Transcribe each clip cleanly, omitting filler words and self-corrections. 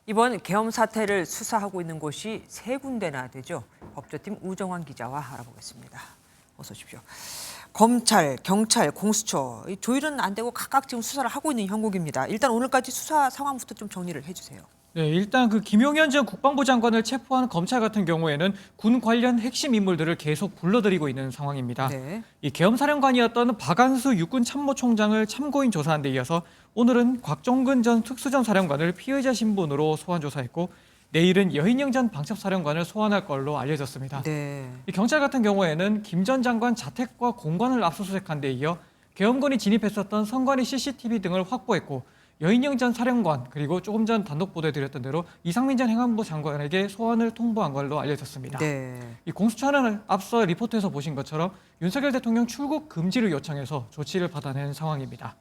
이번 계엄 사태를 수사하고 있는 곳이 세 군데나 되죠. 법조팀 우정환 기자와 알아보겠습니다. 어서 오십시오. 검찰, 경찰, 공수처 조율은 안 되고 각각 지금 수사를 하고 있는 형국입니다. 일단 오늘까지 수사 상황부터 좀 정리를 해주세요. 네, 일단 김용현 전 국방부 장관을 체포한 검찰 같은 경우에는 군 관련 핵심 인물들을 계속 불러들이고 있는 상황입니다. 네. 이 계엄사령관이었던 박안수 육군 참모총장을 참고인 조사한 데 이어서 오늘은 곽종근 전 특수전 사령관을 피의자 신분으로 소환 조사했고 내일은 여인영 전 방첩사령관을 소환할 걸로 알려졌습니다. 네. 이 경찰 같은 경우에는 김 전 장관 자택과 공간을 압수수색한 데 이어 계엄군이 진입했었던 선관위 CCTV 등을 확보했고 여인영 전 사령관 그리고 조금 전 단독 보도해드렸던 대로 이상민 전 행안부 장관에게 소환을 통보한 걸로 알려졌습니다. 네. 이 공수처는 앞서 리포트에서 보신 것처럼 윤석열 대통령 출국 금지를 요청해서 조치를 받아낸 상황입니다.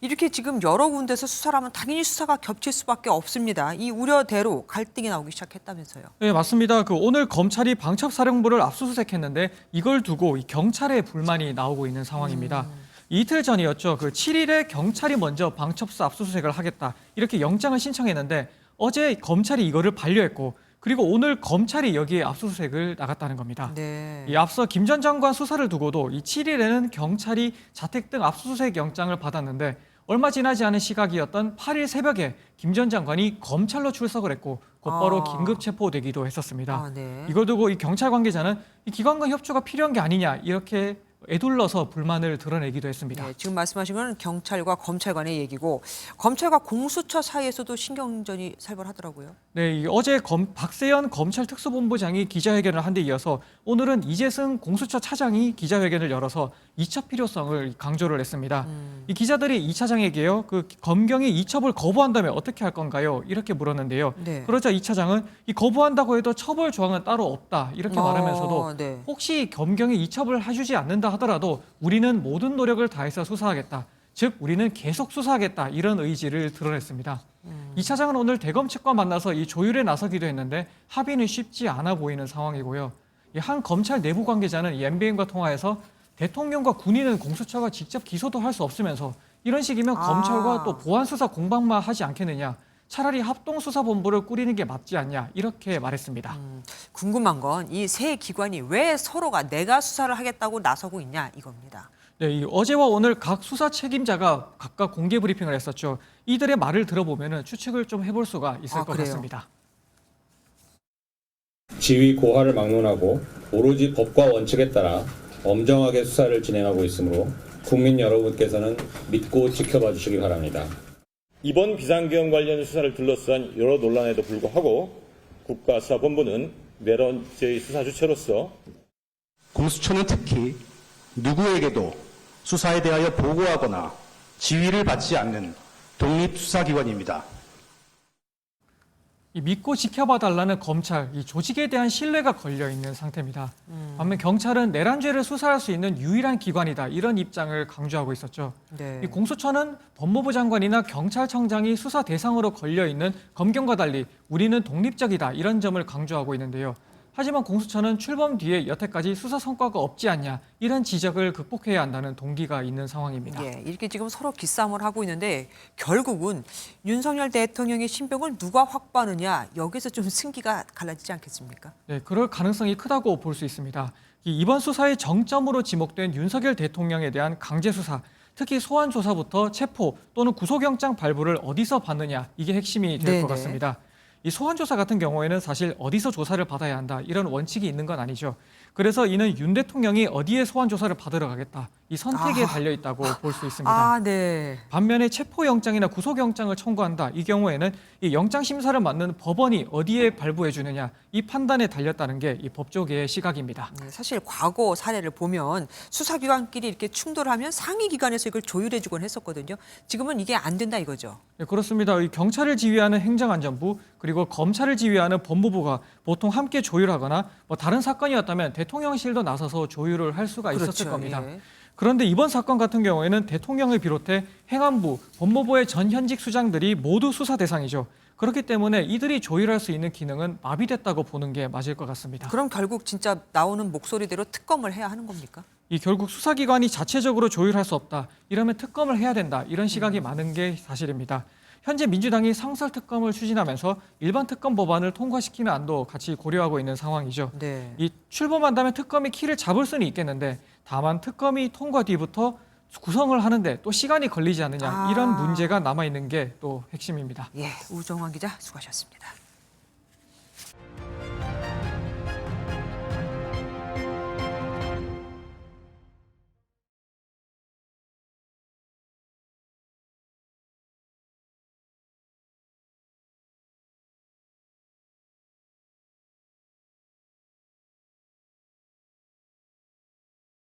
이렇게 지금 여러 군데서 수사를 하면 당연히 수사가 겹칠 수밖에 없습니다. 이 우려대로 갈등이 나오기 시작했다면서요. 네, 맞습니다. 오늘 검찰이 방첩사령부를 압수수색했는데 이걸 두고 이 경찰의 불만이 나오고 있는 상황입니다. 이틀 전이었죠. 7일에 경찰이 먼저 방첩사 압수수색을 하겠다 이렇게 영장을 신청했는데 어제 검찰이 이거를 반려했고 그리고 오늘 검찰이 여기에 압수수색을 나갔다는 겁니다. 네. 이 앞서 김 전 장관 수사를 두고도 이 7일에는 경찰이 자택 등 압수수색 영장을 받았는데 얼마 지나지 않은 시각이었던 8일 새벽에 김 전 장관이 검찰로 출석을 했고 곧바로 긴급 체포되기도 했었습니다. 네. 이걸 두고 이 경찰 관계자는 이 기관 간 협조가 필요한 게 아니냐 이렇게 애둘러서 불만을 드러내기도 했습니다. 네, 지금 말씀하신 건 경찰과 검찰 간의 얘기고 검찰과 공수처 사이에서도 신경전이 살벌하더라고요. 네, 어제 박세현 검찰 특수본부장이 기자회견을 한 데 이어서 오늘은 이재승 공수처 차장이 기자회견을 열어서 2차 필요성을 강조를 했습니다. 이 기자들이 이 차장에게요, 검경이 이첩을 거부한다면 어떻게 할 건가요? 이렇게 물었는데요. 네. 그러자 이 차장은 이 거부한다고 해도 처벌 조항은 따로 없다 이렇게 말하면서도 네. 혹시 검경이 이첩을 해주지 않는다 하더라도 우리는 모든 노력을 다해서 수사하겠다. 즉 우리는 계속 수사하겠다 이런 의지를 드러냈습니다. 이 차장은 오늘 대검 측과 만나서 이 조율에 나서기도 했는데 합의는 쉽지 않아 보이는 상황이고요. 한 검찰 내부 관계자는 이 MBN과 통화해서 대통령과 군인은 공수처가 직접 기소도 할 수 없으면서 이런 식이면 검찰과 또 보안수사 공방만 하지 않겠느냐. 차라리 합동수사본부를 꾸리는 게 맞지 않냐 이렇게 말했습니다. 궁금한 건 이 세 기관이 왜 서로가 내가 수사를 하겠다고 나서고 있냐 이겁니다. 네, 어제와 오늘 각 수사 책임자가 각각 공개 브리핑을 했었죠. 이들의 말을 들어보면 추측을 좀 해볼 수가 있을 것 그래요? 같습니다. 지위 고하를 막론하고 오로지 법과 원칙에 따라 엄정하게 수사를 진행하고 있으므로 국민 여러분께서는 믿고 지켜봐 주시기 바랍니다. 이번 비상계엄 관련 수사를 둘러싼 여러 논란에도 불구하고 국가수사본부는 내란죄의 수사 주체로서 공수처는 특히 누구에게도 수사에 대하여 보고하거나 지휘를 받지 않는 독립수사기관입니다. 믿고 지켜봐달라는 검찰, 이 조직에 대한 신뢰가 걸려있는 상태입니다. 반면 경찰은 내란죄를 수사할 수 있는 유일한 기관이다 이런 입장을 강조하고 있었죠. 네. 이 공수처는 법무부 장관이나 경찰청장이 수사 대상으로 걸려있는 검경과 달리 우리는 독립적이다 이런 점을 강조하고 있는데요. 하지만 공수처는 출범 뒤에 여태까지 수사 성과가 없지 않냐 이런 지적을 극복해야 한다는 동기가 있는 상황입니다. 예, 이렇게 지금 서로 기싸움을 하고 있는데 결국은 윤석열 대통령의 신병을 누가 확보하느냐 여기서 좀 승기가 갈라지지 않겠습니까? 네, 그럴 가능성이 크다고 볼 수 있습니다. 이번 수사의 정점으로 지목된 윤석열 대통령에 대한 강제 수사, 특히 소환 조사부터 체포 또는 구속영장 발부를 어디서 받느냐 이게 핵심이 될 것 같습니다. 이 소환 조사 같은 경우에는 사실 어디서 조사를 받아야 한다 이런 원칙이 있는 건 아니죠. 그래서 이는 윤 대통령이 어디에 소환 조사를 받으러 가겠다 이 선택에 달려 있다고 볼 수 있습니다. 네. 반면에 체포영장이나 구속영장을 청구한다 이 경우에는 이 영장 심사를 맡는 법원이 어디에 발부해 주느냐 이 판단에 달렸다는 게 이 법조계의 시각입니다. 사실 과거 사례를 보면 수사기관끼리 이렇게 충돌하면 상위 기관에서 이걸 조율해주곤 했었거든요. 지금은 이게 안 된다 이거죠. 네, 그렇습니다. 이 경찰을 지휘하는 행정안전부 그리고 검찰을 지휘하는 법무부가 보통 함께 조율하거나 다른 사건이었다면 대통령실도 나서서 조율을 할 수가 있었을 겁니다. 예. 그런데 이번 사건 같은 경우에는 대통령을 비롯해 행안부, 법무부의 전 현직 수장들이 모두 수사 대상이죠. 그렇기 때문에 이들이 조율할 수 있는 기능은 마비됐다고 보는 게 맞을 것 같습니다. 그럼 결국 진짜 나오는 목소리대로 특검을 해야 하는 겁니까? 결국 수사기관이 자체적으로 조율할 수 없다. 이러면 특검을 해야 된다. 이런 시각이 많은 게 사실입니다. 현재 민주당이 상설특검을 추진하면서 일반 특검 법안을 통과시키는 안도 같이 고려하고 있는 상황이죠. 네. 이 출범한다면 특검이 키를 잡을 수는 있겠는데 다만 특검이 통과 뒤부터 구성을 하는데 또 시간이 걸리지 않느냐 이런 문제가 남아 있는 게 또 핵심입니다. 예, 우정환 기자 수고하셨습니다.